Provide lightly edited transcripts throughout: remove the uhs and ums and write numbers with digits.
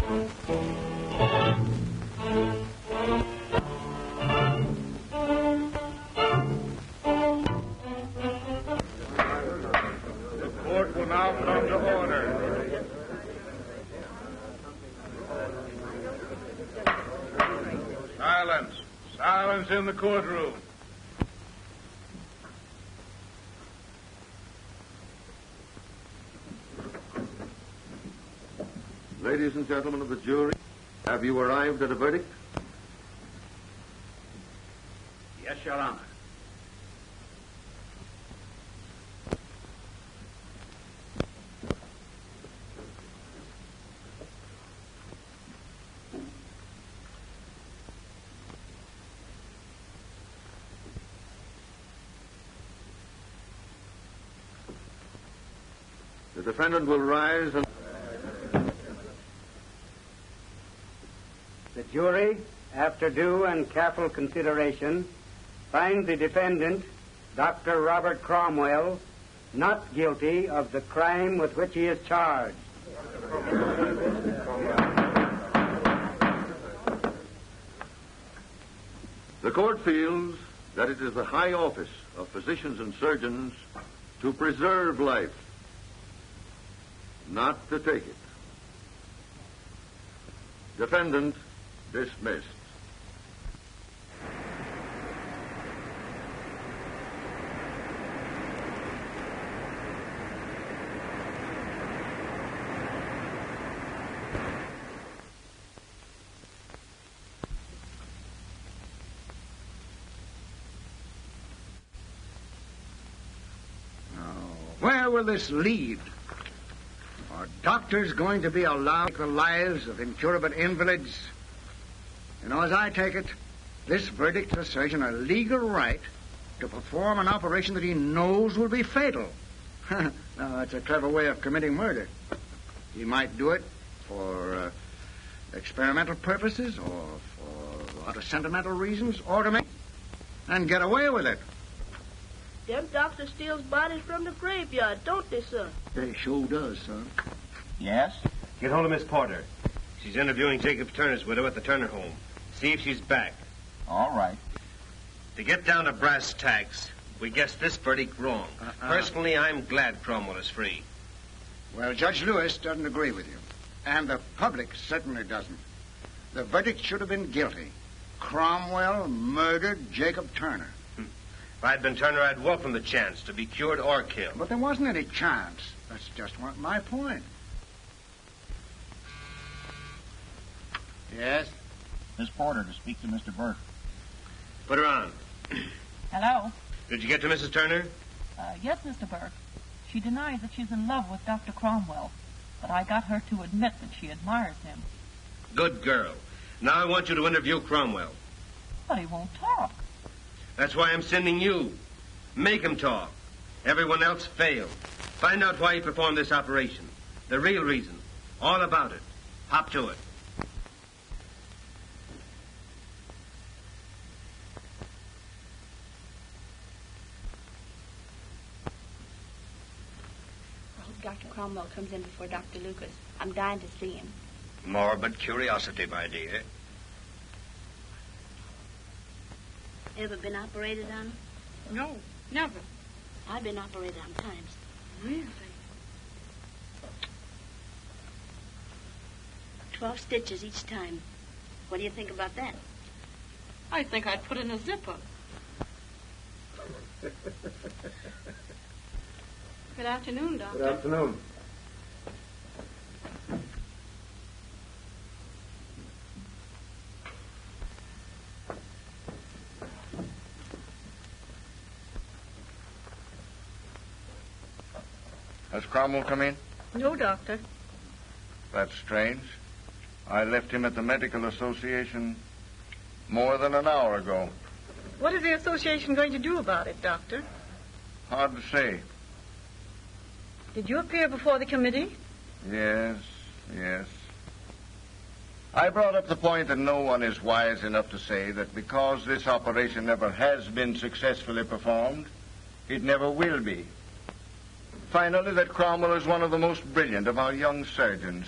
Court will now come to order. Silence. Silence in the courtroom. Ladies and gentlemen of the jury, have you arrived at a verdict? Yes, Your Honor. The defendant will rise and... The jury, after due and careful consideration, finds the defendant, Dr. Robert Cromwell, not guilty of the crime with which he is charged. The court feels that it is the high office of physicians and surgeons to preserve life, not to take it. Defendant dismissed. Where will this lead? Are doctors going to be allowed to take the lives of incurable invalids? You know, as I take it, this verdict gives a surgeon a legal right to perform an operation that he knows will be fatal. Now, that's a clever way of committing murder. He might do it for experimental purposes or for out of sentimental reasons or to make and get away with it. Them doctors steals bodies from the graveyard, don't they, son? They sure does, son. Yes? Get hold of Miss Porter. She's interviewing Jacob Turner's widow at the Turner home. See if she's back. All right. To get down to brass tacks, we guessed this verdict wrong. Personally, I'm glad Cromwell is free. Well, Judge Lewis doesn't agree with you. And the public certainly doesn't. The verdict should have been guilty. Cromwell murdered Jacob Turner. If I'd been Turner, I'd welcome the chance to be cured or killed. But there wasn't any chance. That's just my point. Yes? Miss Porter to speak to Mr. Burke. Put her on. Hello? Did you get to Mrs. Turner? Yes, Mr. Burke. She denies that she's in love with Dr. Cromwell, but I got her to admit that she admires him. Good girl. Now I want you to interview Cromwell. But he won't talk. That's why I'm sending you. Make him talk. Everyone else failed. Find out why he performed this operation. The real reason. All about it. Hop to it. I hope Dr. Cromwell comes in before Dr. Lucas. I'm dying to see him. Morbid curiosity, my dear. Ever been operated on? No, never. I've been operated on times. Really? 12 stitches each time. What do you think about that? I think I'd put in a zipper. Good afternoon, Doctor. Good afternoon. Has Cromwell come in? No, Doctor. That's strange. I left him at the Medical Association more than an hour ago. What is the association going to do about it, Doctor? Hard to say. Did you appear before the committee? Yes. I brought up the point that no one is wise enough to say that because this operation never has been successfully performed, it never will be. Finally, that Cromwell is one of the most brilliant of our young surgeons,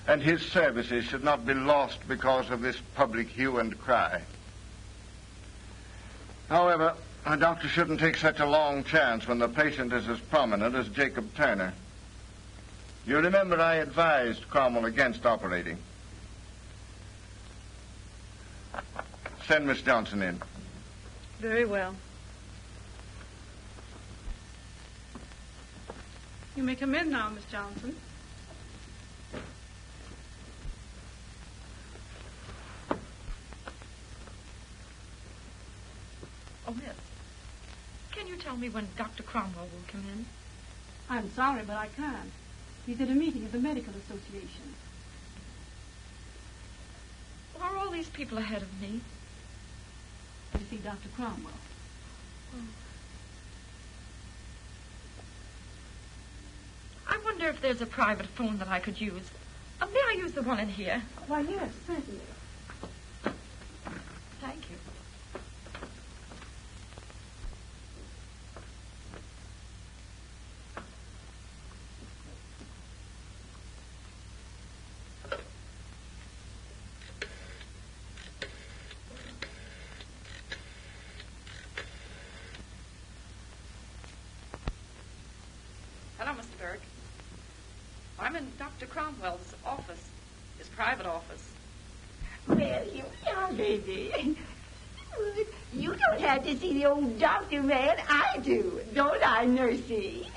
and his services should not be lost because of this public hue and cry. However, a doctor shouldn't take such a long chance when the patient is as prominent as Jacob Turner. You remember I advised Cromwell against operating. Send Miss Johnson in. Very well. You may come in now, Miss Johnson. Oh, miss, can you tell me when Dr. Cromwell will come in? I'm sorry, but I can't. He's at a meeting of the Medical Association. Are all these people ahead of me? To see Dr. Cromwell. Oh. I wonder if there's a private phone that I could use. May I use the one in here? Why, yes, certainly. Thank you. Hello, Mr. Berg. I'm in Dr. Cromwell's office, his private office. Well, you young lady. You don't have to see the old doctor, man. I do. Don't I, Nursey?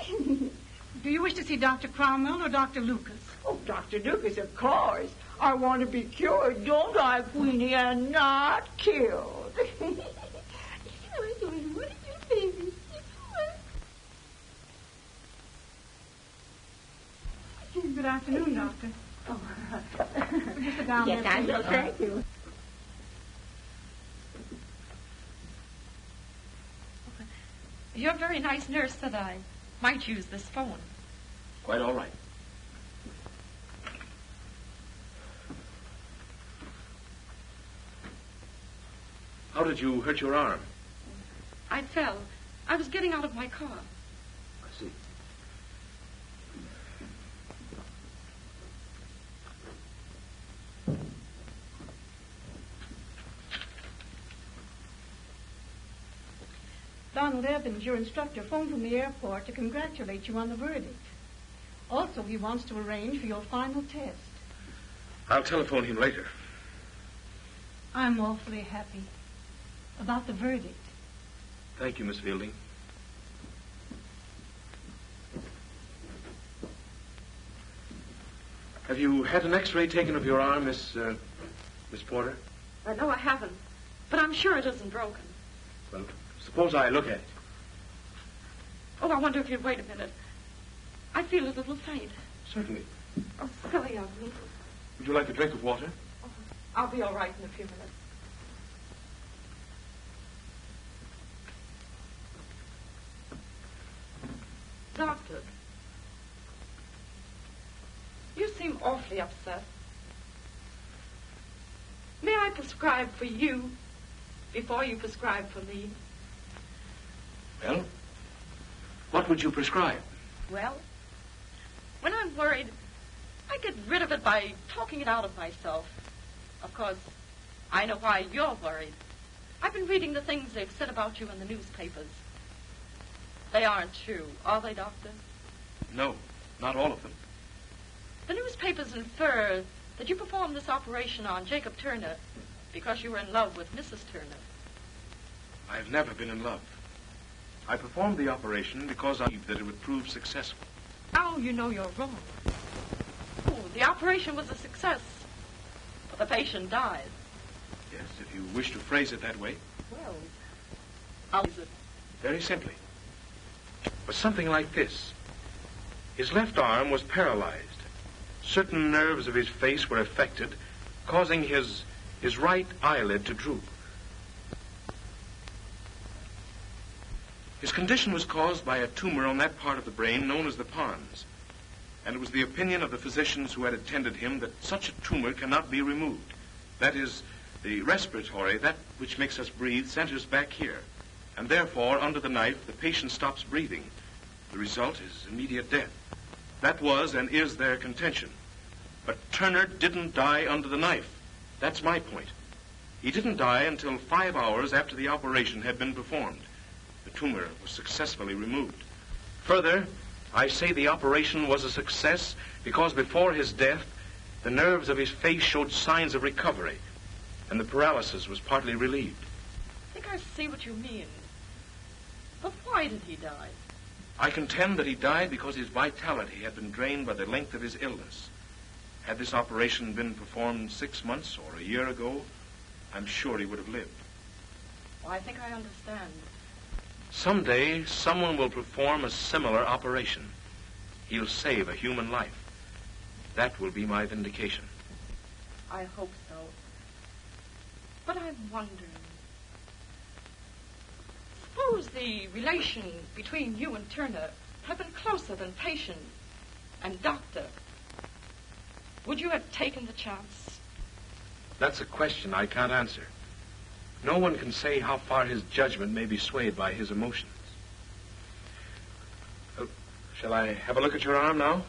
Do you wish to see Dr. Cromwell or Dr. Lucas? Oh, Dr. Lucas, of course. I want to be cured, don't I, Queenie, and not killed. What did you think? Good afternoon, Doctor. Oh, would you sit down yes, there, I please? will. Thank you. Your very nice nurse said I might use this phone. Quite all right. How did you hurt your arm? I fell. I was getting out of my car. I see. Donald Evans, your instructor, phoned from the airport to congratulate you on the verdict. Also, he wants to arrange for your final test. I'll telephone him later. I'm awfully happy about the verdict. Thank you, Miss Fielding. Have you had an X-ray taken of your arm, Miss Porter? No, I haven't. But I'm sure it isn't broken. Well, suppose I look at it. Oh, I wonder if you'd wait a minute. I feel a little faint. Certainly. Oh, silly of me. Would you like a drink of water? Oh, I'll be all right in a few minutes. Doctor, you seem awfully upset. May I prescribe for you before you prescribe for me? Well, what would you prescribe? Well, when I'm worried, I get rid of it by talking it out of myself. Of course, I know why you're worried. I've been reading the things they've said about you in the newspapers. They aren't true, are they, Doctor? No, not all of them. The newspapers infer that you performed this operation on Jacob Turner because you were in love with Mrs. Turner. I've never been in love. I performed the operation because I believed that it would prove successful. Now you know you're wrong. Oh, the operation was a success, but the patient died. Yes, if you wish to phrase it that way. Well, how is it? Very simply. But something like this. His left arm was paralyzed. Certain nerves of his face were affected, causing his right eyelid to droop. His condition was caused by a tumor on that part of the brain known as the pons, and it was the opinion of the physicians who had attended him that such a tumor cannot be removed. That is, the respiratory, that which makes us breathe, centers back here, and therefore, under the knife, the patient stops breathing. The result is immediate death. That was and is their contention. But Turner didn't die under the knife. That's my point. He didn't die until 5 hours after the operation had been performed. The tumor was successfully removed. Further, I say the operation was a success because before his death, the nerves of his face showed signs of recovery, and the paralysis was partly relieved. I think I see what you mean. But why did he die? I contend that he died because his vitality had been drained by the length of his illness. Had this operation been performed 6 months or a year ago, I'm sure he would have lived. Well, I think I understand. Someday, someone will perform a similar operation. He'll save a human life. That will be my vindication. I hope so. But I'm wondering. Suppose the relation between you and Turner had been closer than patient and doctor. Would you have taken the chance? That's a question I can't answer. No one can say how far his judgment may be swayed by his emotions. Shall I have a look at your arm now?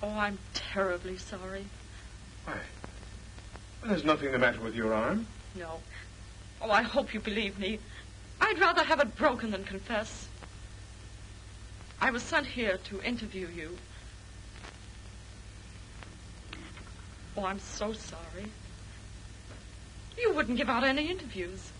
Oh, I'm terribly sorry. Why? Well, there's nothing the matter with your arm. No. Oh, I hope you believe me. I'd rather have it broken than confess. I was sent here to interview you. Oh, I'm so sorry. You wouldn't give out any interviews.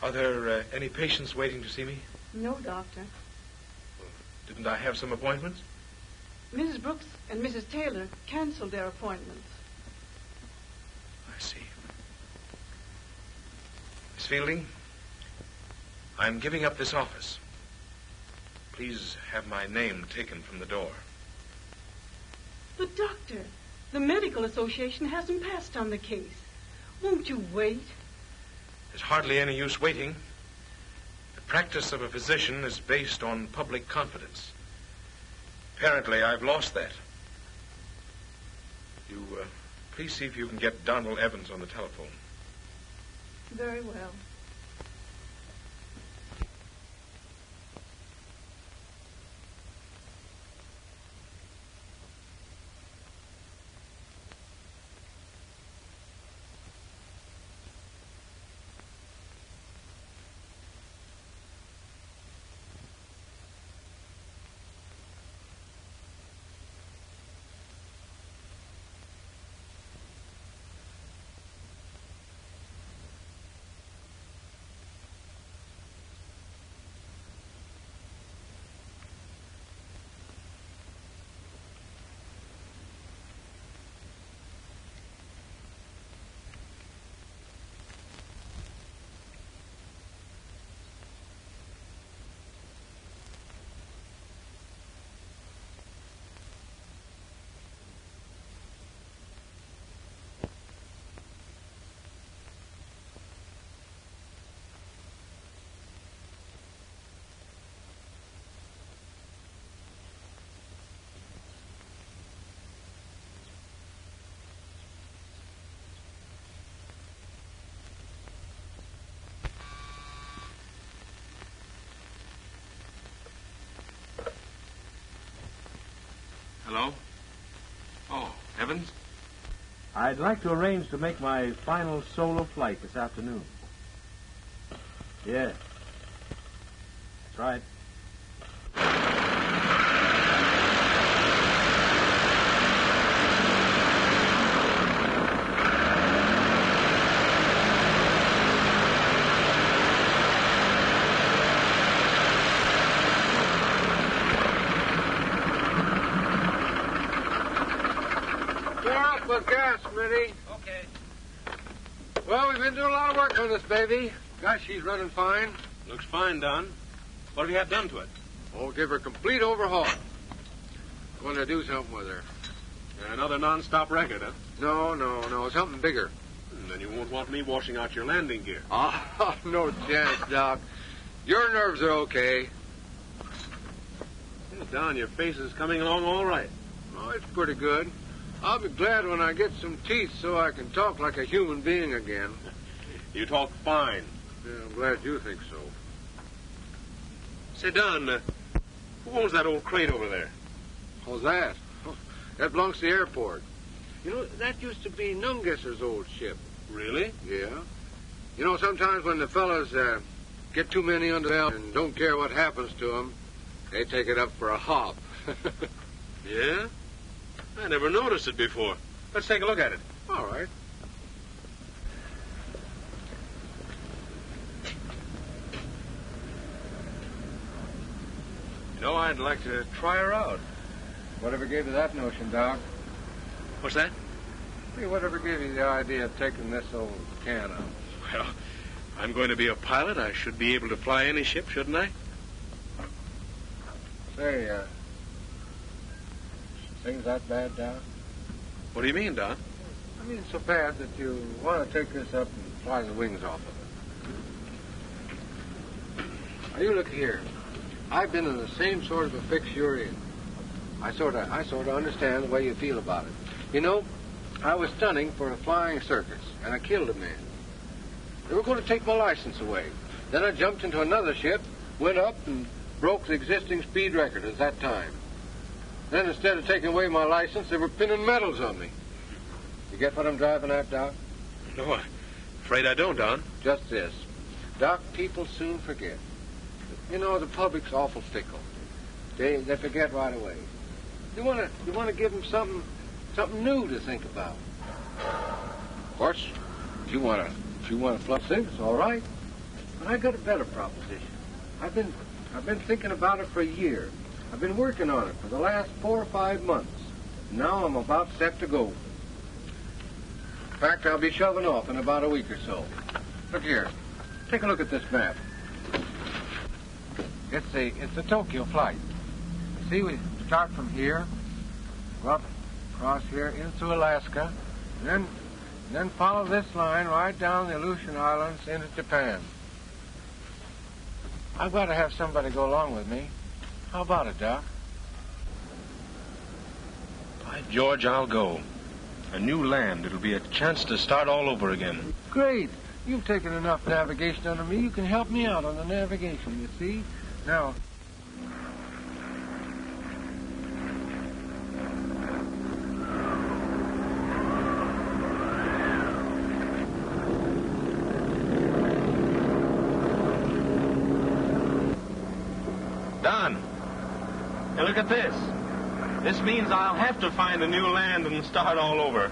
Are there any patients waiting to see me? No, Doctor. Didn't I have some appointments? Mrs. Brooks and Mrs. Taylor canceled their appointments. I see. Miss Fielding, I'm giving up this office. Please have my name taken from the door. But, Doctor, the Medical Association hasn't passed on the case. Won't you wait? There's hardly any use waiting. The practice of a physician is based on public confidence. Apparently, I've lost that. You, please see if you can get Donald Evans on the telephone. Very well. Hello? Oh, Evans? I'd like to arrange to make my final solo flight this afternoon. Yeah. That's right. Gas, Smitty. Okay. Well, we've been doing a lot of work on this baby. Gosh, she's running fine. Looks fine, Don. What have you had done to it? Oh, give her a complete overhaul. Going to do something with her. Another non-stop record, huh? No. Something bigger. Then you won't want me washing out your landing gear. Oh, no chance, Doc. Your nerves are okay. Hey, Don, your face is coming along all right. Oh, it's pretty good. I'll be glad when I get some teeth so I can talk like a human being again. You talk fine. Yeah, I'm glad you think so. Say, Don, who owns that old crate over there? What's that? Oh, that belongs to the airport. You know, that used to be Nungesser's old ship. Really? Yeah. You know, sometimes when the fellas get too many under the belt and don't care what happens to them, they take it up for a hop. Yeah? I never noticed it before. Let's take a look at it. All right. You know, I'd like to try her out. Whatever gave you that notion, Doc? What's that? Hey, whatever gave you the idea of taking this old can out? Well, I'm going to be a pilot. I should be able to fly any ship, shouldn't I? Say, things that bad, Doc? What do you mean, Don? I mean, it's so bad that you want to take this up and fly the wings off of it. Now, you look here. I've been in the same sort of a fix you're in. I sort of understand the way you feel about it. You know, I was stunning for a flying circus, and I killed a man. They were going to take my license away. Then I jumped into another ship, went up, and broke the existing speed record at that time. Then instead of taking away my license, they were pinning medals on me. You get what I'm driving at, Doc? No, I'm afraid I don't, Don. Just this. Doc, people soon forget. You know, the public's awful fickle. They forget right away. You want to give them something new to think about. Of course, if you want to fly things, all right. But I got a better proposition. I've been thinking about it for a year. I've been working on it for the last 4 or 5 months. Now I'm about set to go. In fact, I'll be shoving off in about a week or so. Look here. Take a look at this map. It's a Tokyo flight. See, we start from here, go up across here into Alaska, and then follow this line right down the Aleutian Islands into Japan. I've got to have somebody go along with me. How about it, Doc? By George, I'll go. A new land. It'll be a chance to start all over again. Great. You've taken enough navigation under me. You can help me out on the navigation, you see? Now... Don, hey, look at this. This means I'll have to find a new land and start all over.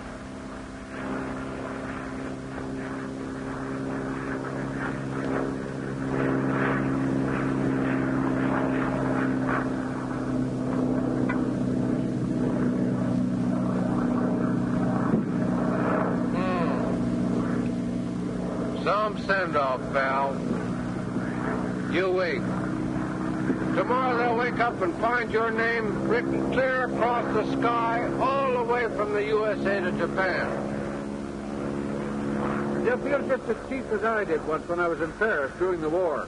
Some send-off, pal. You wait. Tomorrow they'll wake up and find your name written clear across the sky all the way from the USA to Japan. You'll feel just as cheap as I did once when I was in Paris during the war.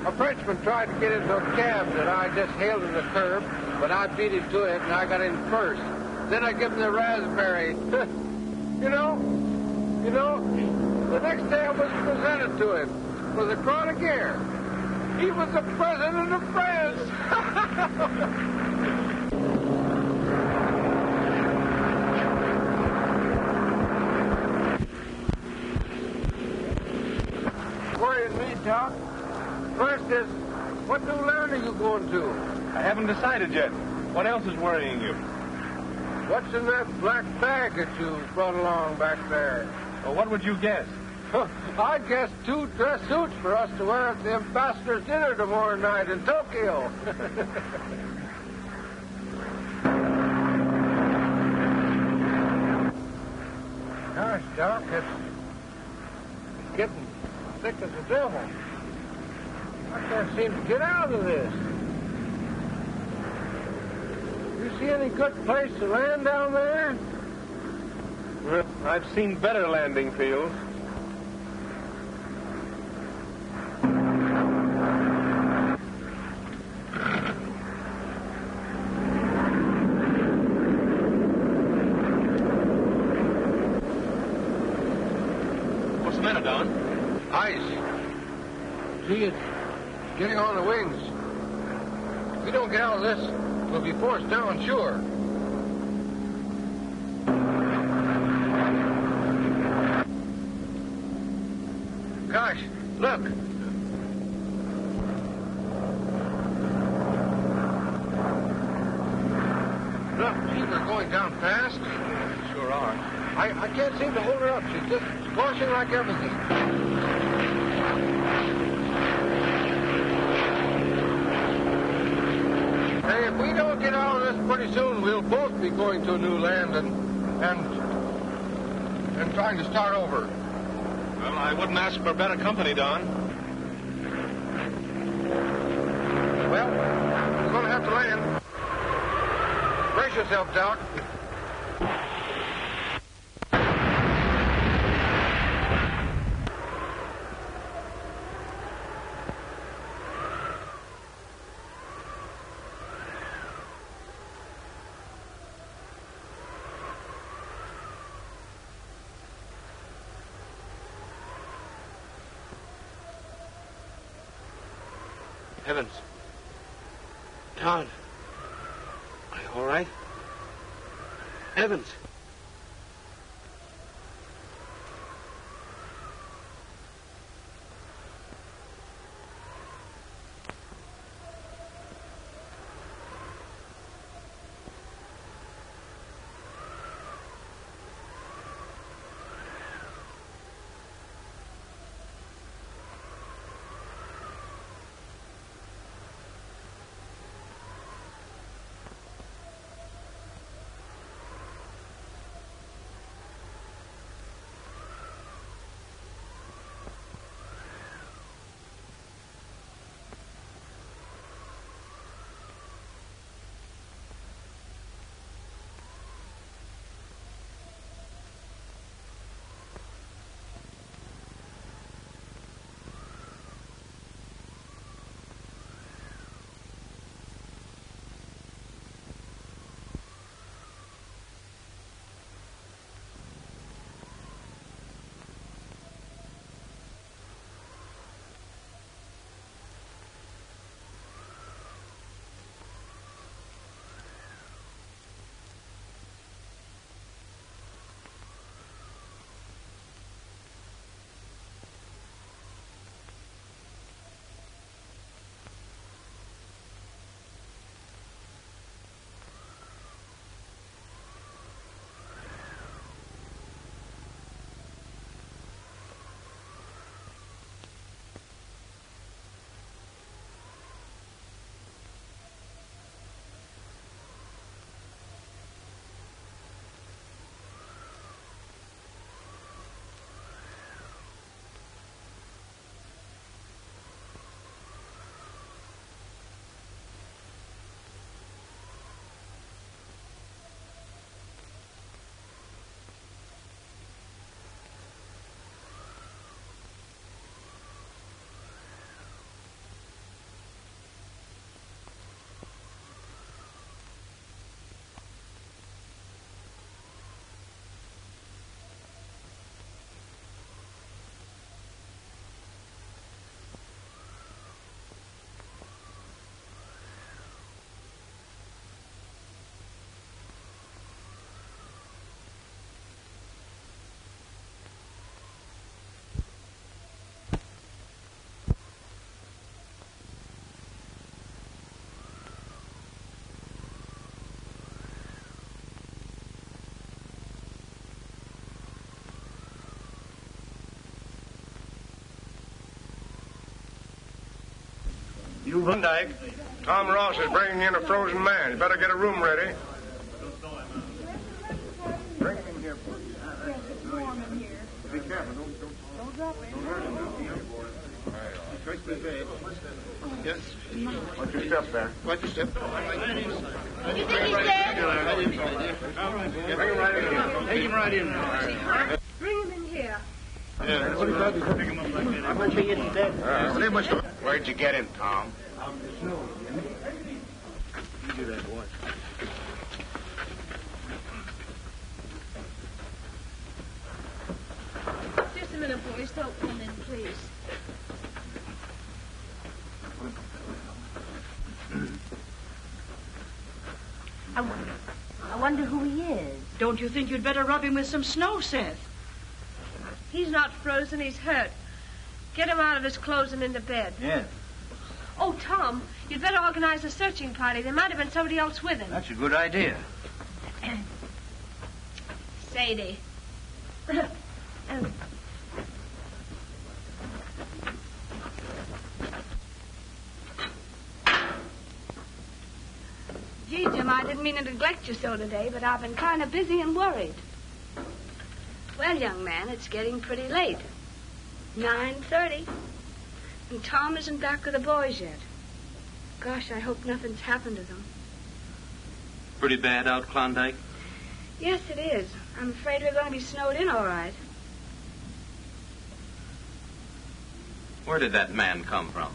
A Frenchman tried to get into a cab that I just hailed in the curb, but I beat him to it and I got in first. Then I gave him the raspberry. You know, the next day I was presented to him for the Croix de Guerre. He was the president of France. Worrying me, Doc. First is, what new land are you going to? I haven't decided yet. What else is worrying you? What's in that black bag that you brought along back there? Well, what would you guess? I guess 2 dress suits for us to wear at the ambassador's dinner tomorrow night in Tokyo. Gosh, Doc, it's getting thick as the devil. I can't seem to get out of this. You see any good place to land down there? Well, I've seen better landing fields. What's the matter, Don? Ice. See, it's getting on the wings. If we don't get out of this, we'll be forced down, sure. Gosh, look. Look, gee, we're going down fast. Sure are. I can't seem to hold her up. She's just squashing like everything. Hey, if we don't get out of this pretty soon, we'll both be going to a new land and trying to start over. Well, I wouldn't ask for better company, Don. Well, we're going to have to land. Brace yourself, Doc. Evans. Don. Are you all right? Evans. You Klondike. Tom Ross is bringing in a frozen man. You better get a room ready. Bring him in here, please. Be careful. Don't hurt him. Yes. Watch your step there. Watch your step. You think he's dead? Bring him right in. Take him right in. Bring him in here. Yeah. What are you picking him up like that? I must be dead. Where'd you get him, Tom? You do that, boy. Just a minute, boys. Don't come in, please. I wonder who he is. Don't you think you'd better rub him with some snow, Seth? He's not frozen. He's hurt. Get him out of his clothes and into bed. Yeah, Oh, Tom, you'd better organize a searching party. There might have been somebody else with him. that's a good idea. Sadie. Gee, Jim, I didn't mean to neglect you so today, but I've been kind of busy and worried. Well, young man, it's getting pretty late. 9:30. And Tom isn't back with the boys yet. Gosh, I hope nothing's happened to them. Pretty bad out Klondike? Yes, it is. I'm afraid we're going to be snowed in all right. Where did that man come from?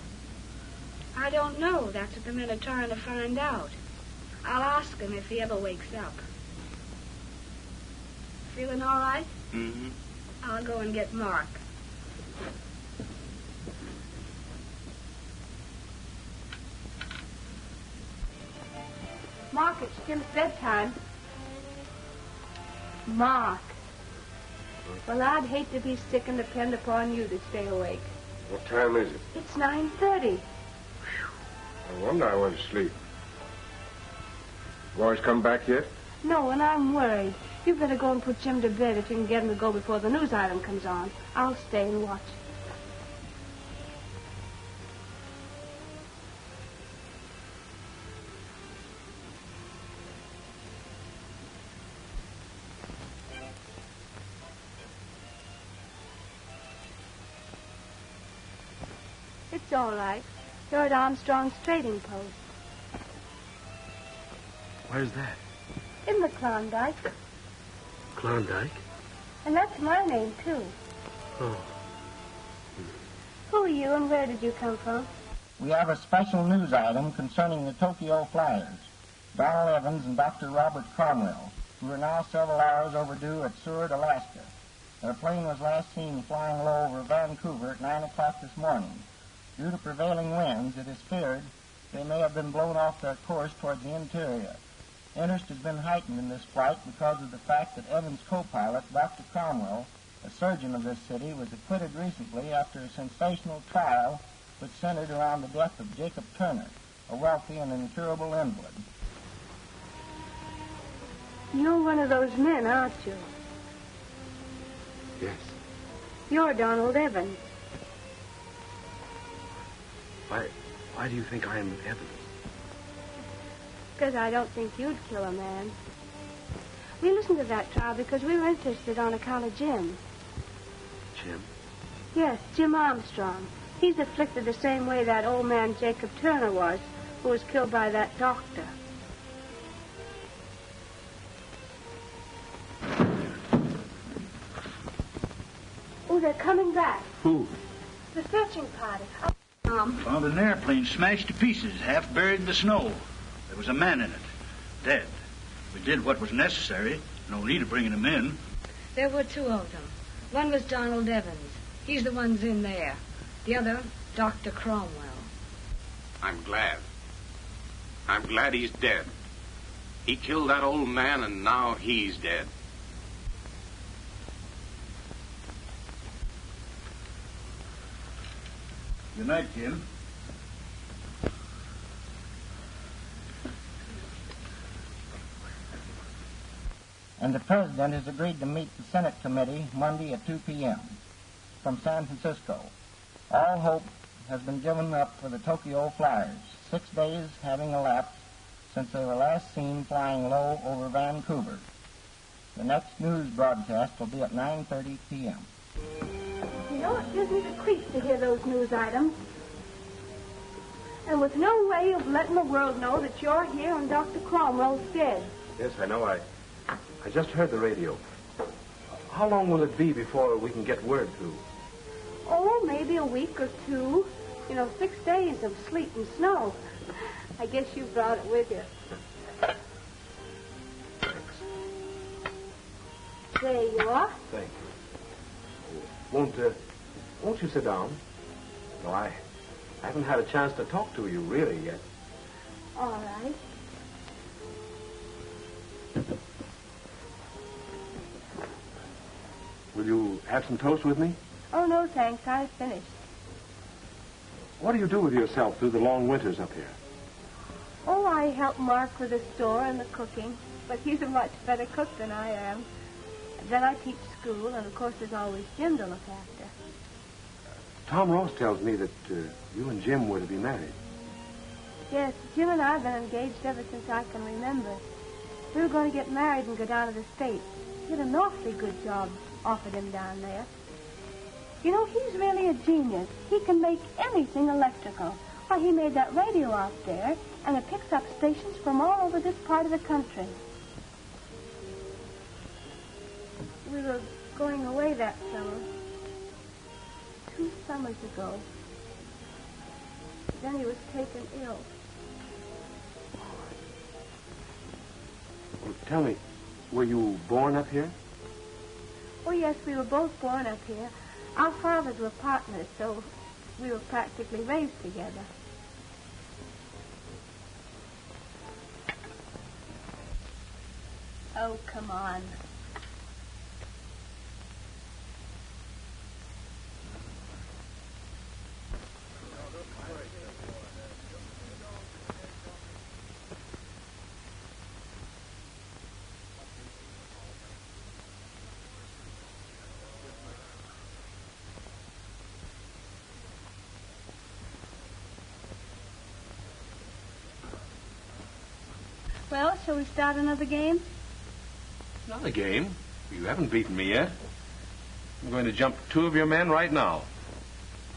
I don't know. That's what the men are trying to find out. I'll ask him if he ever wakes up. Feeling all right? Mm-hmm. I'll go and get Mark. Mark, it's Jim's bedtime. Mark. Well, I'd hate to be sick and depend upon you to stay awake. What time is it? It's 9:30. No wonder I went to sleep. Boys come back yet? No, and I'm worried. You better go and put Jim to bed if you can get him to go before the news item comes on. I'll stay and watch. It's all right. You're at Armstrong's trading post. Where's that? In the Klondike. Klondike? And that's my name, too. Oh. Who are you and where did you come from? We have a special news item concerning the Tokyo Flyers. Donald Evans and Dr. Robert Cromwell, who are now several hours overdue at Seward, Alaska. Their plane was last seen flying low over Vancouver at 9 o'clock this morning. Due to prevailing winds, it is feared they may have been blown off their course toward the interior. Interest has been heightened in this flight because of the fact that Evans' co-pilot, Dr. Cromwell, a surgeon of this city, was acquitted recently after a sensational trial which centered around the death of Jacob Turner, a wealthy and incurable invalid. You're one of those men, aren't you? Yes. You're Donald Evans. Why do you think I am Evans? Because I don't think you'd kill a man. We listened to that trial because we were interested on account of Jim. Jim? Yes, Jim Armstrong. He's afflicted the same way that old man Jacob Turner was, who was killed by that doctor. Oh, they're coming back. Who? The searching party. Found an airplane smashed to pieces, half buried in the snow. There was a man in it, dead. We did what was necessary. No need of bringing him in. There were two of them. One was Donald Evans. He's the one's in there. The other, Dr. Cromwell. I'm glad. I'm glad he's dead. He killed that old man, and now he's dead. Good night, Jim. And the President has agreed to meet the Senate Committee Monday at 2 p.m. from San Francisco. All hope has been given up for the Tokyo Flyers, 6 days having elapsed since they were last seen flying low over Vancouver. The next news broadcast will be at 9:30 p.m. You know, it gives me the creeps to hear those news items. And with no way of letting the world know that you're here and Dr. Cromwell's dead. Yes, I know. I just heard the radio. How long will it be before we can get word through? Oh, maybe a week or two. 6 days of sleet and snow. I guess you brought it with you. There you are. Thank you. Won't you sit down? No, I haven't had a chance to talk to you really yet. All right. Will you have some toast with me? Oh, no, thanks. I've finished. What do you do with yourself through the long winters up here? Oh, I help Mark with the store and the cooking, but he's a much better cook than I am. Then I teach school, and of course there's always Jim to look after. Tom Ross tells me that you and Jim were to be married. Yes, Jim and I have been engaged ever since I can remember. We were going to get married and go down to the States. He had an awfully good job offered him down there. He's really a genius. He can make anything electrical. Why, he made that radio out there, and it picks up stations from all over this part of the country. We were going away that summer. 2 summers ago. Then he was taken ill. Well, tell me, were you born up here? Oh, yes, we were both born up here. Our fathers were partners, so we were practically raised together. Oh, come on. Well, shall we start another game? Not a game. You haven't beaten me yet. I'm going to jump 2 of your men right now.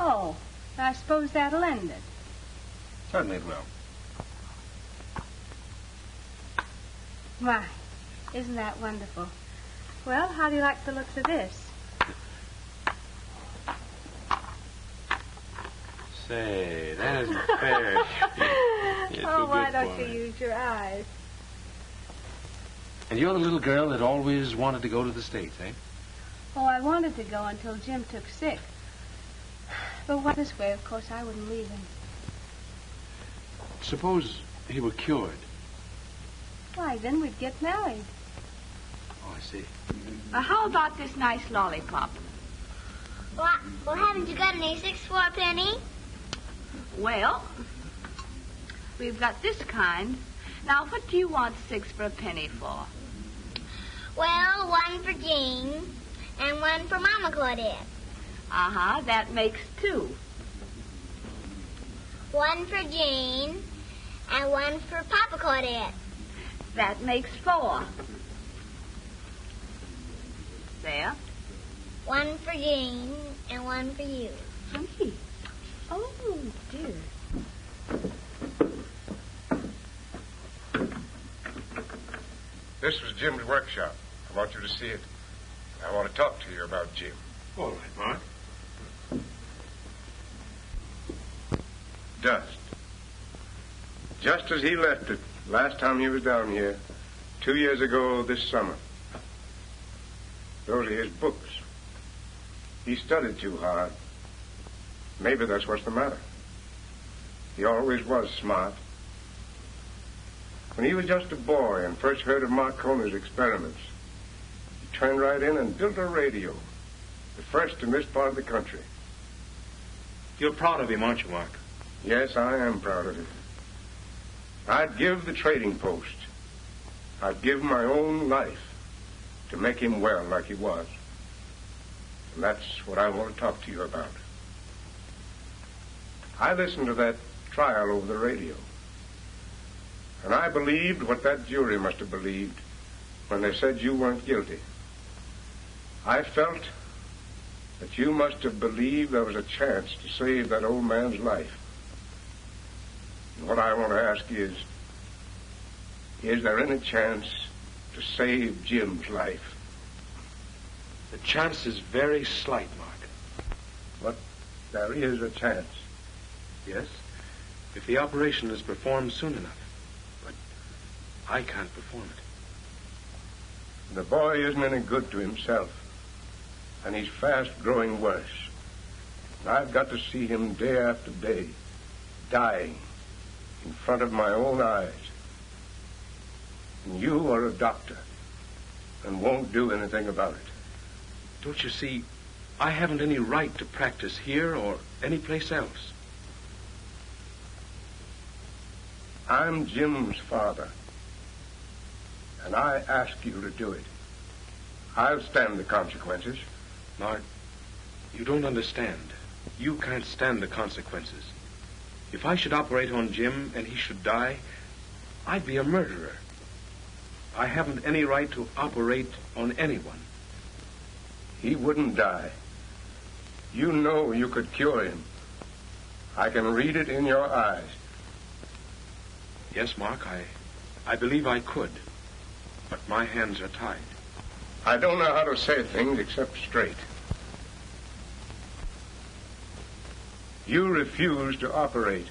Oh, I suppose that'll end it. Certainly it will. My, isn't that wonderful? Well, how do you like the looks of this? Say, that isn't fair. Oh, why don't you use your eyes? And you're the little girl that always wanted to go to the States, eh? Oh, I wanted to go until Jim took sick. But this way, of course, I wouldn't leave him. Suppose he were cured. Why, then we'd get married. Oh, I see. How about this nice lollipop? Well, haven't you got any 6 for a penny? Well, we've got this kind. Now, what do you want 6 for a penny for? Well, 1 for Jean and 1 for Mama Claudette. Uh-huh, that makes 2. 1 for Jean and 1 for Papa Claudette. That makes 4. There. 1 for Jean and 1 for you. Honey. Oh, dear. This was Jim's workshop. I want you to see it. I want to talk to you about Jim. All right, Mark. Dust. Just as he left it last time he was down here, 2 years ago this summer. Those are his books. He studied too hard. Maybe that's what's the matter. He always was smart. When he was just a boy and first heard of Marconi's experiments, he turned right in and built a radio, the first in this part of the country. You're proud of him, aren't you, Mark? Yes, I am proud of him. I'd give the trading post. I'd give my own life to make him well like he was. And that's what I want to talk to you about. I listened to that trial over the radio. And I believed what that jury must have believed when they said you weren't guilty. I felt that you must have believed there was a chance to save that old man's life. what I want to ask is there any chance to save Jim's life? The chance is very slight, Mark. But there is a chance. Yes, if the operation is performed soon enough. But I can't perform it. The boy isn't any good to himself, and he's fast growing worse. I've got to see him day after day, dying in front of my own eyes. And you are a doctor and won't do anything about it. Don't you see, I haven't any right to practice here or any place else. I'm Jim's father, and I ask you to do it. I'll stand the consequences. Mark, you don't understand. You can't stand the consequences. If I should operate on Jim and he should die, I'd be a murderer. I haven't any right to operate on anyone. He wouldn't die. You know you could cure him. I can read it in your eyes. Yes, Mark, I believe I could. But my hands are tied. I don't know how to say things except straight. You refuse to operate.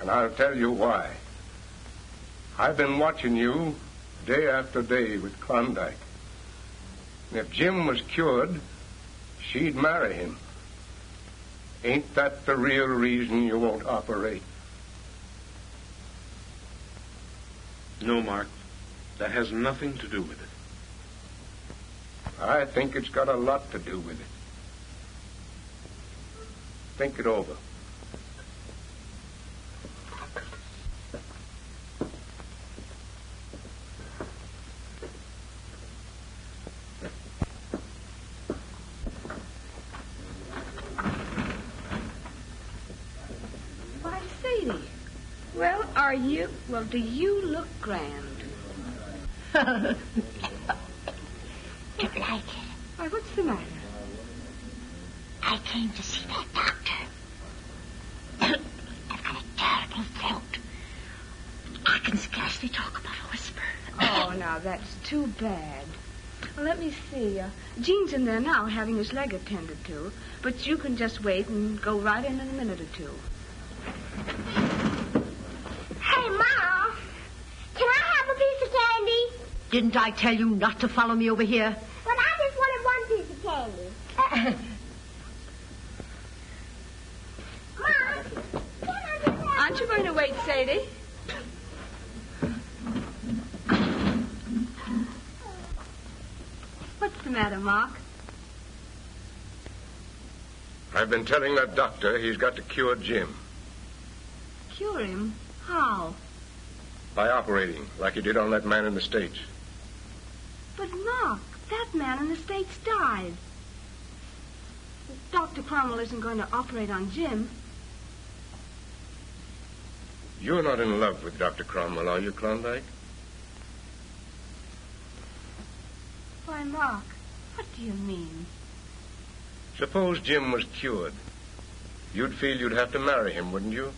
And I'll tell you why. I've been watching you day after day with Klondike. And if Jim was cured, she'd marry him. Ain't that the real reason you won't operate? No, Mark. That has nothing to do with it. I think it's got a lot to do with it. Think it over. Why, Sadie. Well, are you? Well, do you look grand? Don't like it. Why, what's the matter? I came to see that doctor. I've got a terrible throat. I can scarcely talk about a whisper. Oh, now, that's too bad. Well, let me see. Gene's in there now having his leg attended to, but you can just wait and go right in a minute or two. Hey, Ma, can I have a piece of candy? Didn't I tell you not to follow me over here? But I just wanted one piece of candy. Ma, Aren't you going to wait, Sadie? What's the matter, Mark? I've been telling that doctor he's got to cure Jim. Cure him? How? By operating, like he did on that man in the States. But, Mark, that man in the States died. Dr. Cromwell isn't going to operate on Jim. You're not in love with Dr. Cromwell, are you, Klondike? Why, Mark, what do you mean? Suppose Jim was cured. You'd feel you'd have to marry him, wouldn't you?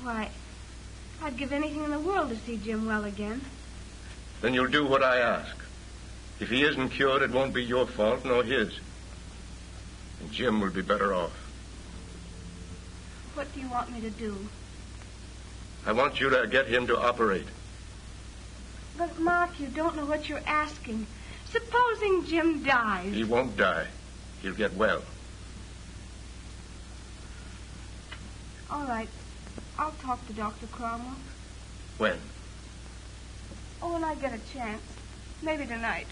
Why, I'd give anything in the world to see Jim well again. Then you'll do what I ask. If he isn't cured, it won't be your fault, nor his. And Jim will be better off. What do you want me to do? I want you to get him to operate. But, Mark, you don't know what you're asking. Supposing Jim dies. He won't die. He'll get well. All right. I'll talk to Dr. Cromwell. When? Oh, when I get a chance. Maybe tonight.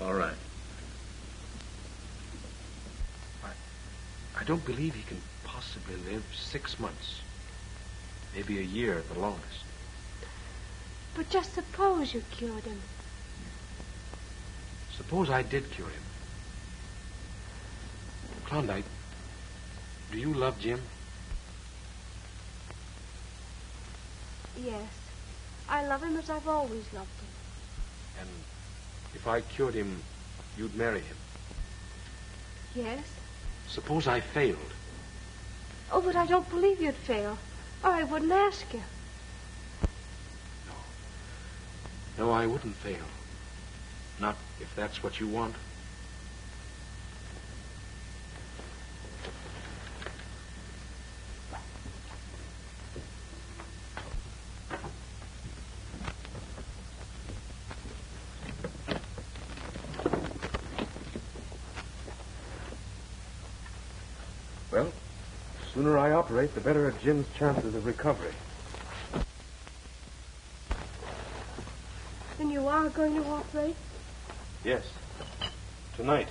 All right. I don't believe he can possibly live 6 months. Maybe a year at the longest. But just suppose you cured him. Suppose I did cure him. Klondike, do you love Jim? Yes. I love him as I've always loved him. And if I cured him, you'd marry him? Yes. Suppose I failed. Oh, but I don't believe you'd fail, or I wouldn't ask you. No, I wouldn't fail. Not if that's what you want. Well, the sooner I operate, the better are Jim's chances of recovery. Then you are going to operate? Yes. Tonight.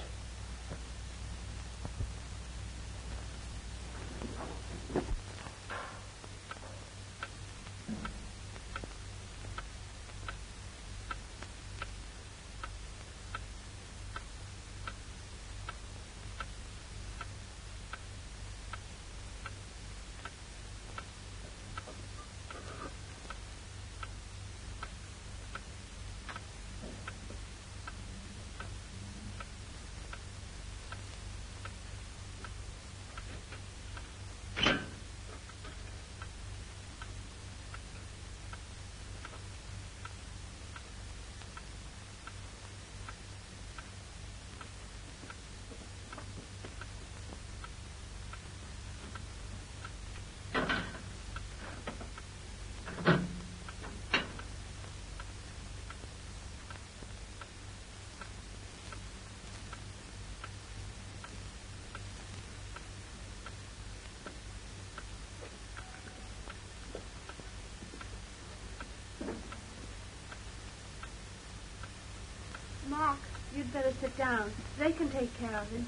Mark, you'd better sit down. They can take care of him.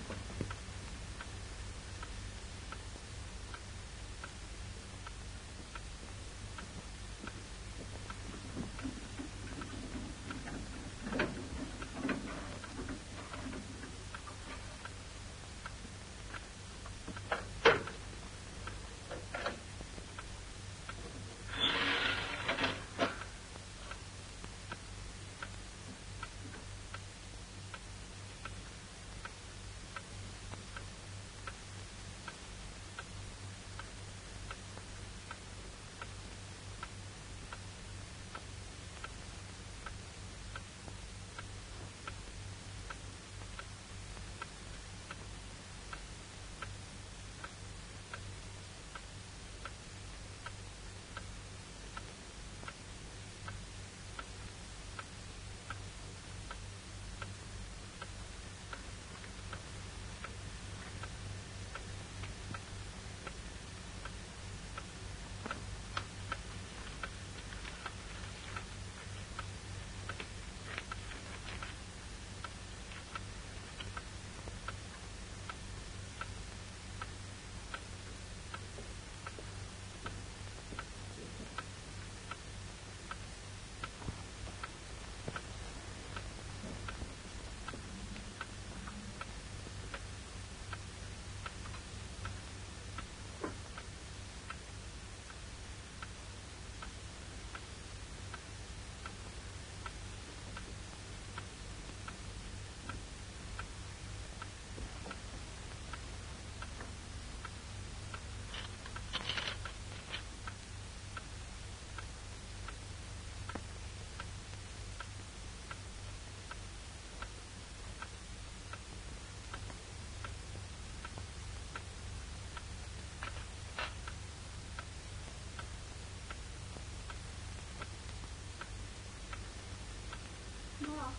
Mark,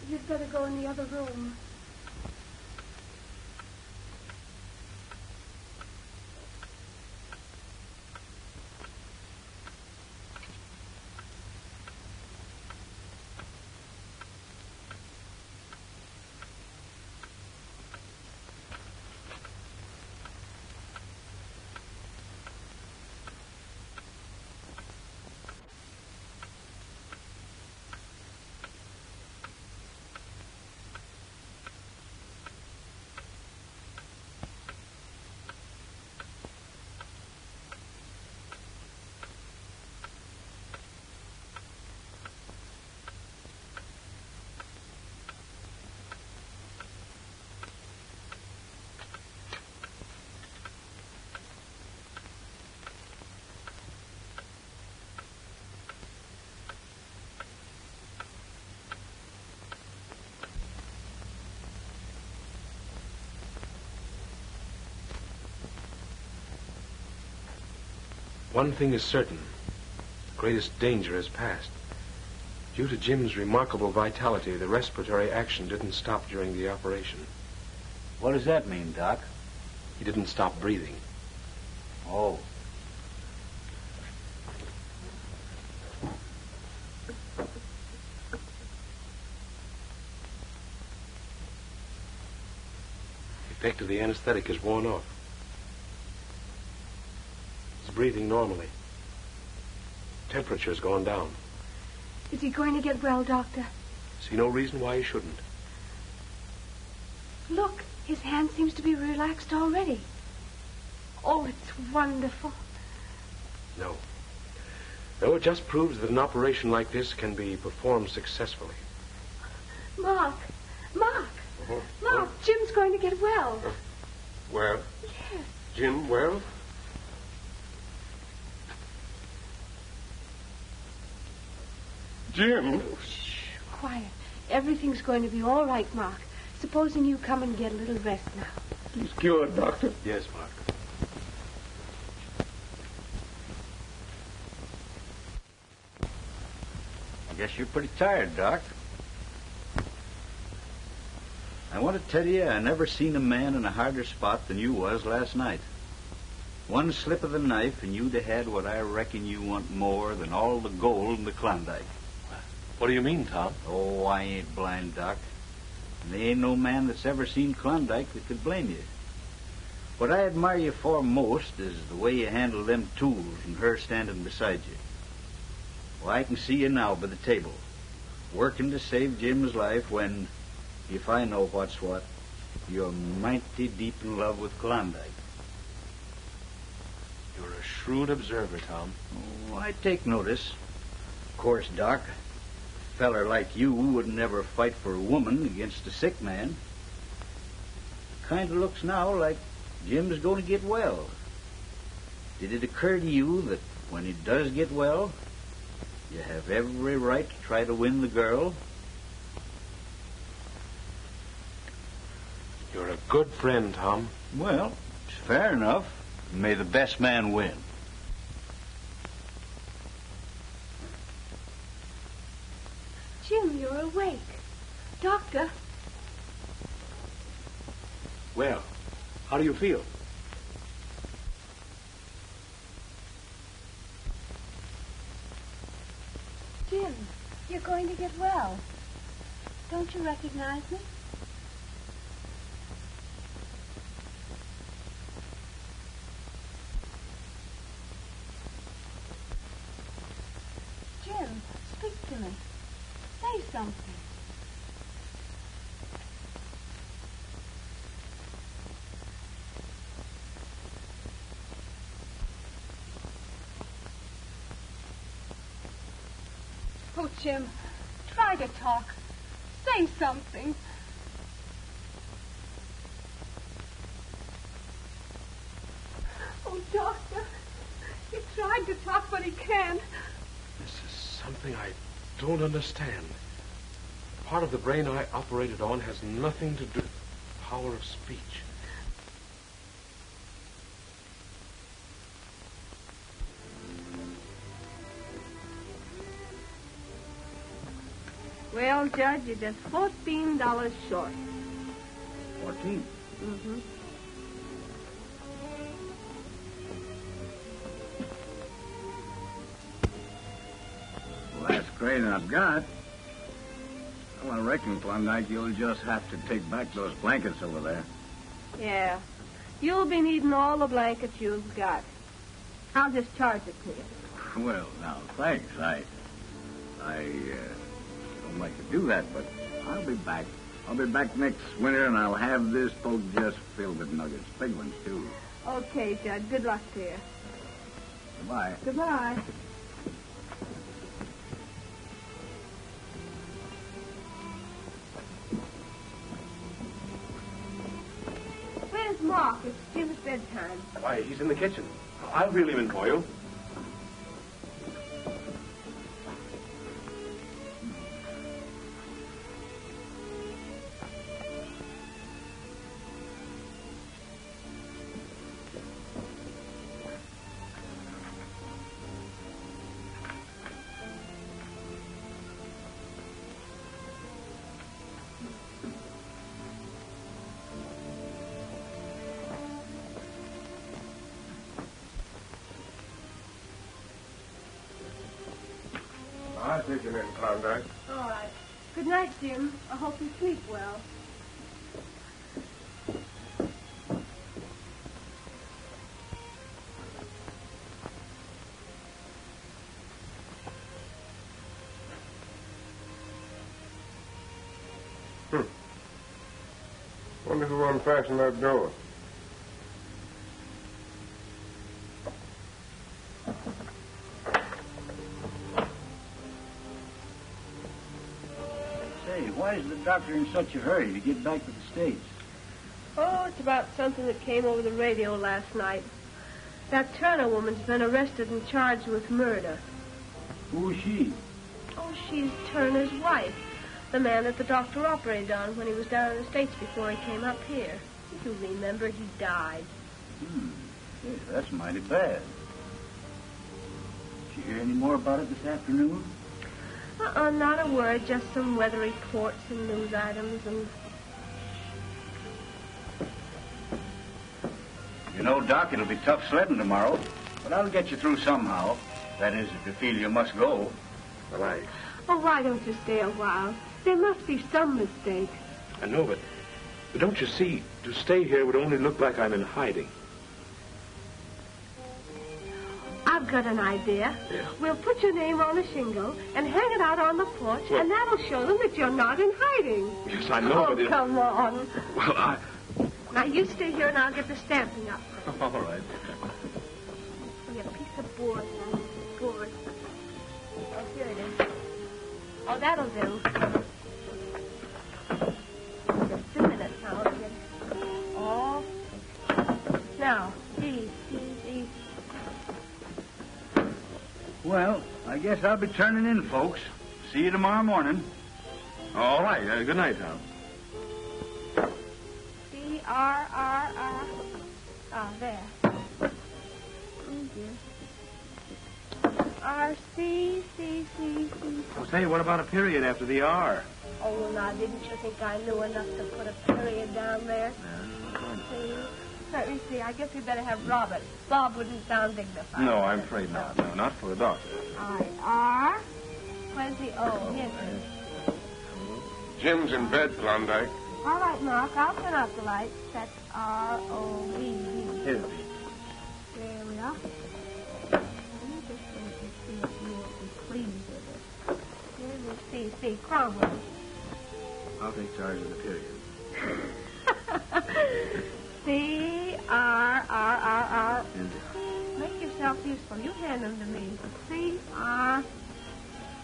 you'd better go in the other room. One thing is certain. The greatest danger has passed. Due to Jim's remarkable vitality, the respiratory action didn't stop during the operation. What does that mean, Doc? He didn't stop breathing. Oh. The effect of the anesthetic is worn off. He's breathing normally. Temperature's gone down. Is he going to get well, Doctor? See no reason why he shouldn't. Look, his hand seems to be relaxed already. Oh, it's wonderful. No. No, it just proves that an operation like this can be performed successfully. Mark! Mark, Jim's going to get well. Well? Yes. Jim, well? Jim? Oh, shh, quiet. Everything's going to be all right, Mark. Supposing you come and get a little rest now. He's cured, Doctor. Yes, Mark. I guess you're pretty tired, Doc. I want to tell you, I never seen a man in a harder spot than you was last night. One slip of the knife, and you'd have had what I reckon you want more than all the gold in the Klondike. What do you mean, Tom? Oh, I ain't blind, Doc. And there ain't no man that's ever seen Klondike that could blame you. What I admire you for most is the way you handle them tools and her standing beside you. Well, I can see you now by the table, working to save Jim's life when, if I know what's what, you're mighty deep in love with Klondike. You're a shrewd observer, Tom. Oh, I take notice. Of course, Doc, a feller like you would never fight for a woman against a sick man. It kind of looks now like Jim's going to get well. Did it occur to you that when he does get well, you have every right to try to win the girl? You're a good friend, Tom. Well, it's fair enough. May the best man win. Jim, you're awake. Doctor. Well, how do you feel? Jim, you're going to get well. Don't you recognize me? Jim, speak to me. Say something. Oh, Jim, try to talk. Say something. Oh, Doctor, he tried to talk, but he can't. This is something I don't understand. The part of the brain I operated on has nothing to do with the power of speech. Well, Judge, you're just $14 short. 14? Mm-hmm. Well, that's great enough got. Well, I reckon, Klondike, you'll just have to take back those blankets over there. Yeah. You'll be needing all the blankets you've got. I'll just charge it to you. Well, now, thanks. I don't like to do that, but I'll be back. I'll be back next winter, and I'll have this boat just filled with nuggets. Big ones, too. Okay, Judge. Good luck to you. Goodbye. Goodbye. Where's Mark? It's Jim's bedtime. Why, he's in the kitchen. I'll reel him in for you. taking in, Klondike. All right. Good night, Jim. I hope you sleep well. Wonder who unfastened that door. Say, why is the doctor in such a hurry to get back to the States? Oh, it's about something that came over the radio last night. That Turner woman's been arrested and charged with murder. Who is she? Oh, she's Turner's wife. The man that the doctor operated on when he was down in the States before he came up here. If you remember, he died. Yes, that's mighty bad. Did you hear any more about it this afternoon? Not a word, just some weather reports and news items and... You know, Doc, it'll be tough sledding tomorrow, but I'll get you through somehow. That is, if you feel you must go. Well, Oh, why don't you stay a while? There must be some mistake. I know, but don't you see, to stay here would only look like I'm in hiding. I've got an idea. Yeah. We'll put your name on a shingle and hang it out on the porch, and that'll show them that you're not in hiding. Yes, I know, Oh, but come on. Well, Now, you stay here, and I'll get the stamping up. All right. Oh, a piece of board now. Board. Oh, here it is. Oh, that'll do. Just a minute now. I'll get it all. Now, these. Well, I guess I'll be turning in, folks. See you tomorrow morning. All right. Good night, Tom. C-R-R-R. Ah, there. Oh, dear. R-C-C-C-C. Well, say, what about a period after the R? Oh, well, now, didn't you think I knew enough to put a period down there? See? Let me see. I guess we better have Robert. Bob wouldn't sound dignified. No, I'm afraid not. No, not for a doctor. All right. R. Where's the O? Yes, sir. Jim's in bed, Klondike. All right, Mark. I'll turn off the lights. That's R-O-B-B. Here. There we are. Let me just wait and see if you will be pleased with it. Here's the C. Cromwell. I'll take charge of the period. C-R-R-R-R. Make yourself useful. You hand them to me. C-R. You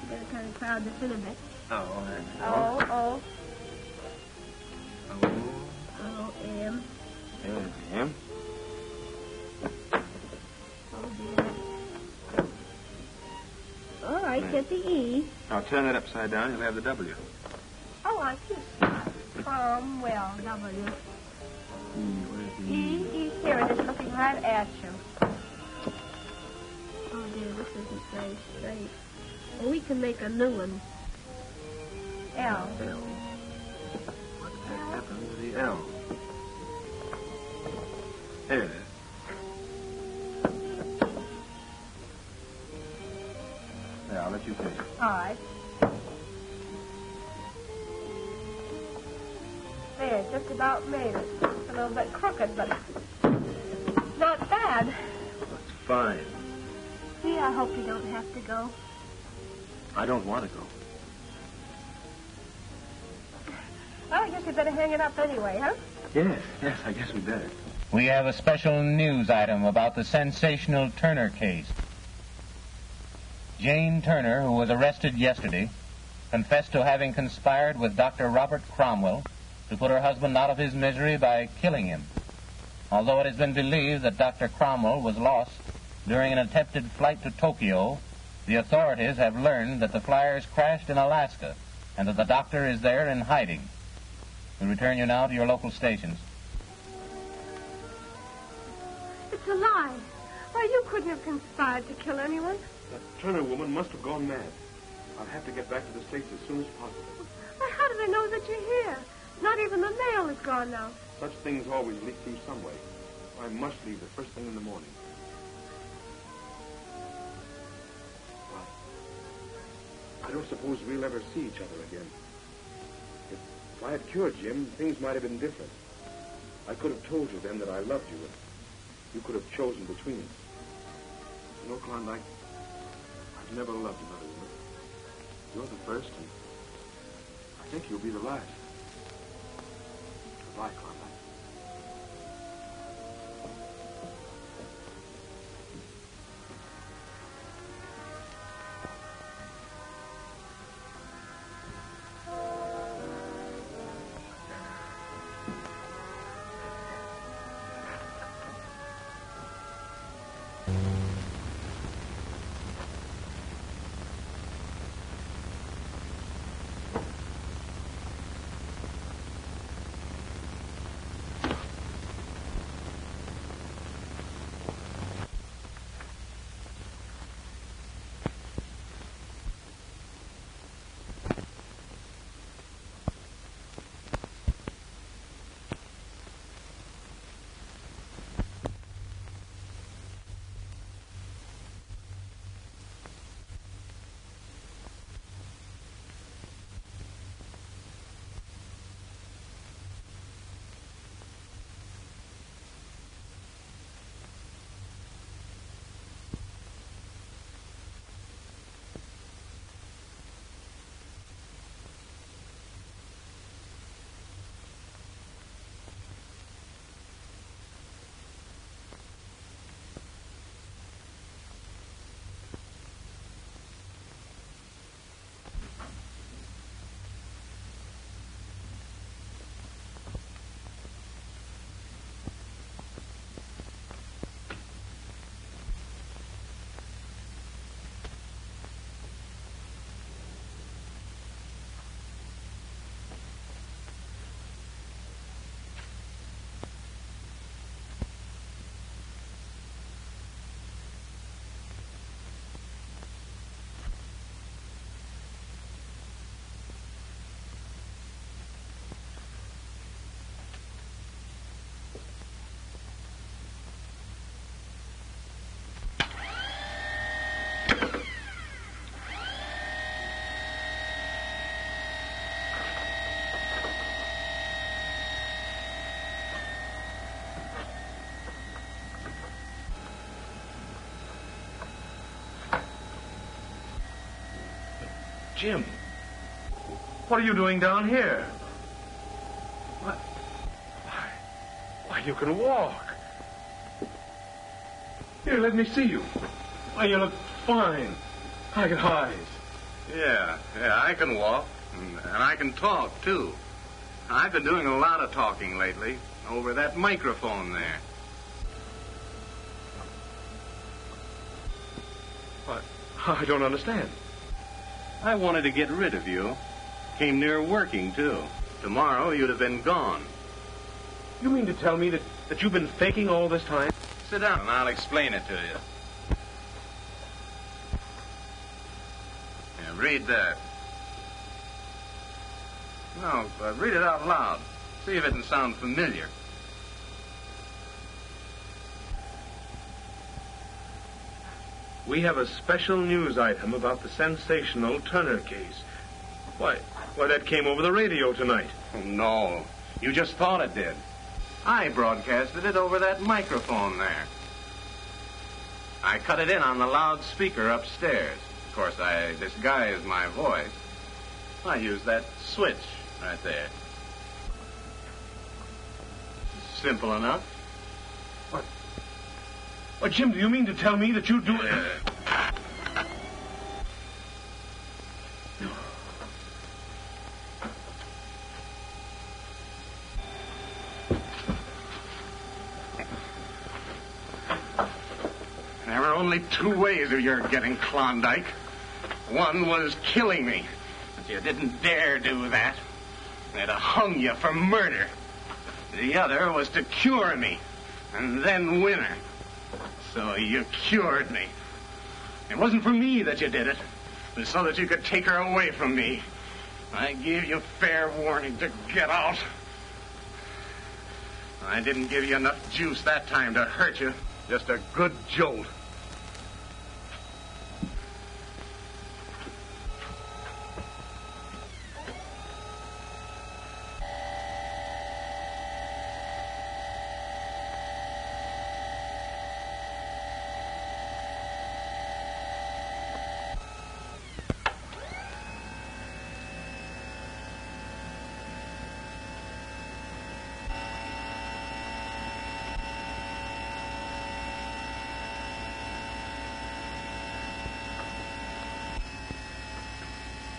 better kind of crowd this in a bit. O-O. O-M. M. Oh, dear. All right, get the E. Now turn that upside down. You'll have the W. Oh, I see. Cromwell, W. E, here it is, looking right at you. Oh, dear, this isn't very straight. Well, we can make a new one. L. What happened to the L? There it is. There, I'll let you finish. All right. There, just about made it. It's a little bit crooked, but not bad. That's fine. See, I hope you don't have to go. I don't want to go. Well, I guess you better hang it up anyway, huh? Yes, I guess we better. We have a special news item about the sensational Turner case. Jane Turner, who was arrested yesterday, confessed to having conspired with Dr. Robert Cromwell to put her husband out of his misery by killing him. Although it has been believed that Dr. Cromwell was lost during an attempted flight to Tokyo, the authorities have learned that the flyers crashed in Alaska and that the doctor is there in hiding. We return you now to your local stations. It's a lie. Why, you couldn't have conspired to kill anyone. That Turner woman must have gone mad. I'll have to get back to the States as soon as possible. Why, how do they know that you're here? Not even the mail is gone now. Such things always leak through some way. I must leave the first thing in the morning. I don't suppose we'll ever see each other again. If I had cured Jim, things might have been different. I could have told you then that I loved you, and you could have chosen between us. You know, Klondike, I've never loved another woman. You're the first, and I think you'll be the last. Goodbye, Klondike. Jim, what are you doing down here? What? Why, you can walk. Here, let me see you. Why, you look fine. Like eyes. Yeah, I can walk, and I can talk, too. I've been doing a lot of talking lately, over that microphone there. What? I don't understand. I wanted to get rid of you. Came near working, too. Tomorrow, you'd have been gone. You mean to tell me that you've been faking all this time? Sit down, and I'll explain it to you. Yeah, read that. No, read it out loud. See if it can sound familiar. We have a special news item about the sensational Turner case. Why, that came over the radio tonight. Oh, no, you just thought it did. I broadcasted it over that microphone there. I cut it in on the loudspeaker upstairs. Of course, I disguised my voice. I used that switch right there. Simple enough. Oh, Jim, do you mean to tell me that you do it? There were only two ways of your getting Klondike. One was killing me, but you didn't dare do that. They'd have hung you for murder. The other was to cure me, and then win her. So you cured me. It wasn't for me that you did it. It was so that you could take her away from me. I gave you fair warning to get out. I didn't give you enough juice that time to hurt you. Just a good jolt.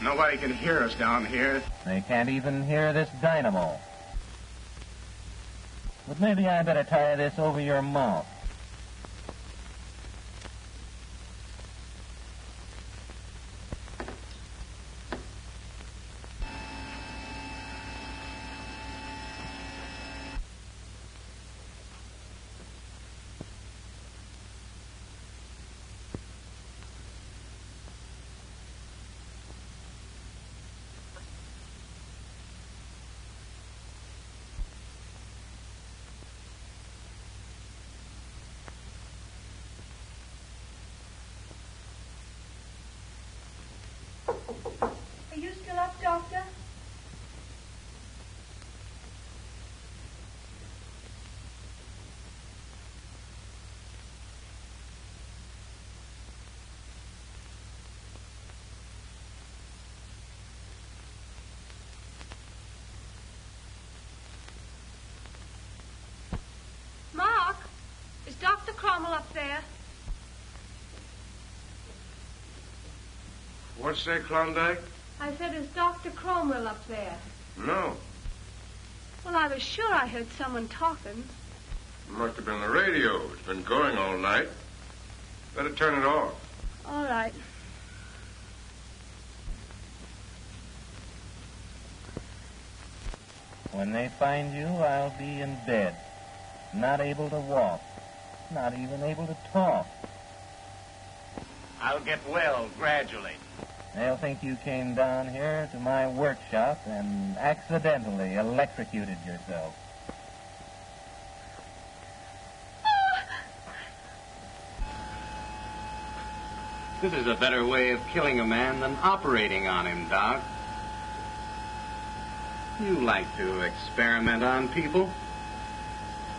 Nobody can hear us down here. They can't even hear this dynamo. But maybe I better tie this over your mouth. Are you still up, Doctor? Mark, is Dr. Cromwell up there? What's that, Klondike? I said, is Dr. Cromwell up there? No. Well, I was sure I heard someone talking. It must have been the radio. It's been going all night. Better turn it off. All right. When they find you, I'll be in bed. Not able to walk. Not even able to talk. I'll get well gradually. They'll think you came down here to my workshop and accidentally electrocuted yourself. This is a better way of killing a man than operating on him, Doc. You like to experiment on people.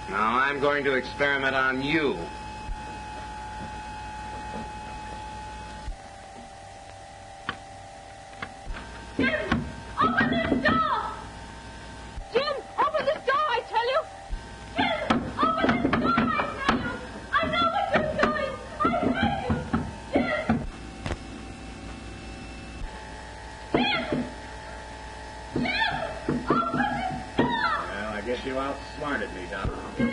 Now I'm going to experiment on you. Jim, open this door! Jim, open this door, I tell you! Jim, open this door, I tell you! I know what you're doing! I hate you! Jim! Jim! Jim! Open this door! Well, I guess you outsmarted me, Doc. Jim!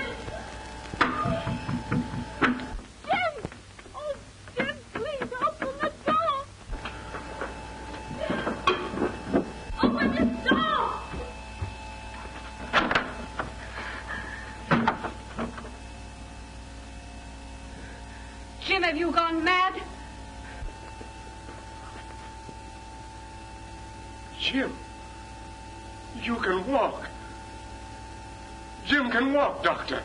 Oh, Jim, please open the door! Open this door! Jim, have you gone mad? Jim, you can walk. Jim can walk, Doctor.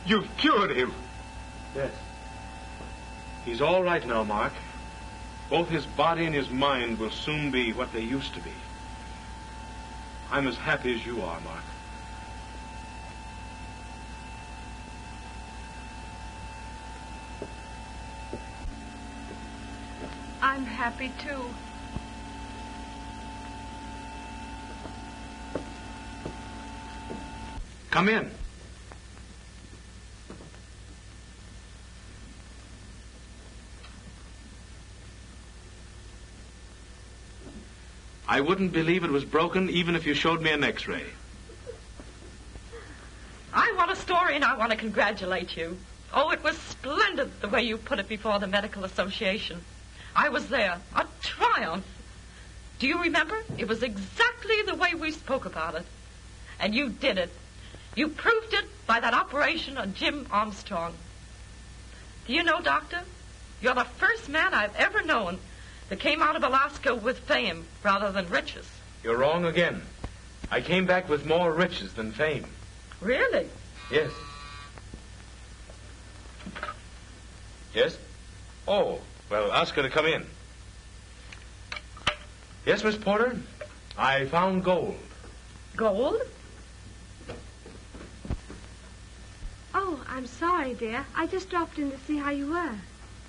You've cured him. Yes. He's all right now, Mark. Both his body and his mind will soon be what they used to be. I'm as happy as you are, Mark. I'm happy, too. Come in. I wouldn't believe it was broken even if you showed me an X-ray. I want a story and I want to congratulate you. Oh, it was splendid the way you put it before the Medical Association. I was there. A triumph. Do you remember? It was exactly the way we spoke about it. And you did it. You proved it by that operation on Jim Armstrong. Do you know, Doctor, you're the first man I've ever known that came out of Alaska with fame rather than riches. You're wrong again. I came back with more riches than fame. Really? Yes. Yes? Oh, well, ask her to come in. Yes, Miss Porter? I found gold. Gold? Oh, I'm sorry, dear. I just dropped in to see how you were.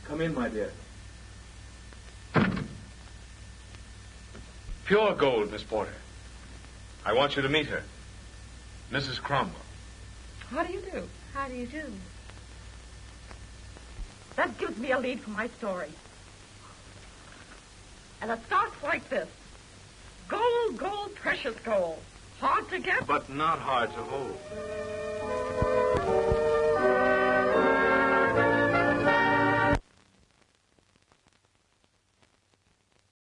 Come in, my dear. Pure gold, Miss Porter. I want you to meet her. Mrs. Cromwell. How do you do? How do you do? That gives me a lead for my story. And it starts like this. Gold, gold, precious gold. Hard to get, but not hard to hold.